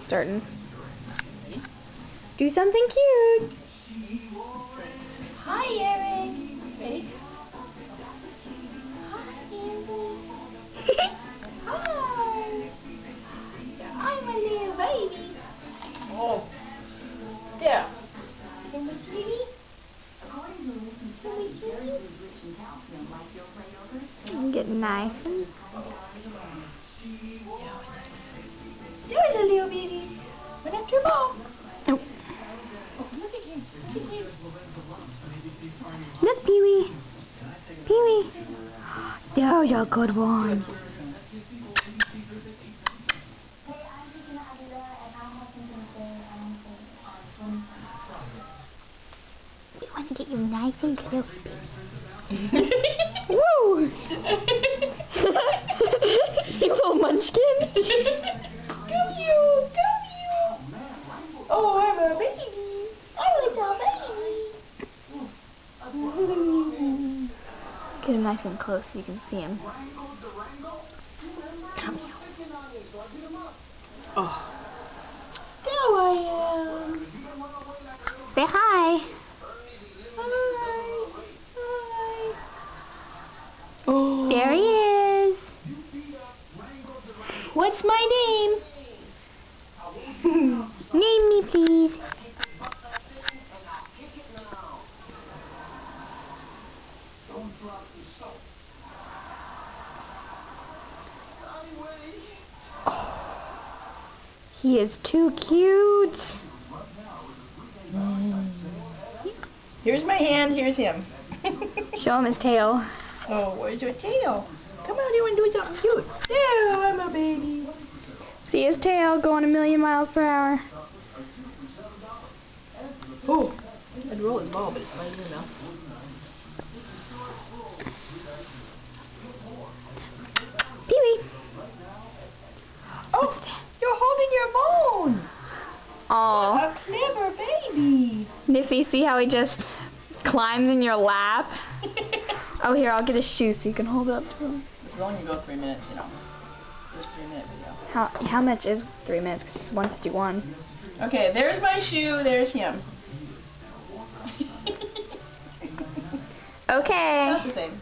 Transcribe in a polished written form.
starting. Do something cute. Hi, Eric. Ready? Hi, Eric. Hi. I'm a little baby. Oh. Yeah. Can we kitty? Can we kitty? Get nice. There's a little baby. Run up to your ball. Oh. Oh, look at him. Look at him. Look, Pee-wee. Pee-wee. There's a good one. We want to get you nice and crispy. Woo! You little munchkin. Come you. Come you. Oh, I'm a baby. I'm a little baby. Get him nice and close so you can see him. Come here. Oh. There I am. Say hi. Hi. Hi. Oh. There he is. What's my name? Name me, please. He is too cute. Here's my hand, here's him. Show him his tail. Oh, where's your tail? Come on, you want to do something cute. There, I'm a baby. See his tail going a million miles per hour. Oh, I'd roll his ball, but it's not even enough. Pee-wee. Oh, you're holding your bone. Aw. A clever baby. Niffy, see how he just climbs in your lap? Oh, here, I'll get a shoe so you can hold it up to him. As long as you go 3 minutes, you know. Just 3 minute video. How much is 3 minutes? 'Cause it's 1:51. Okay, there's my shoe, there's him. Okay. That's the same.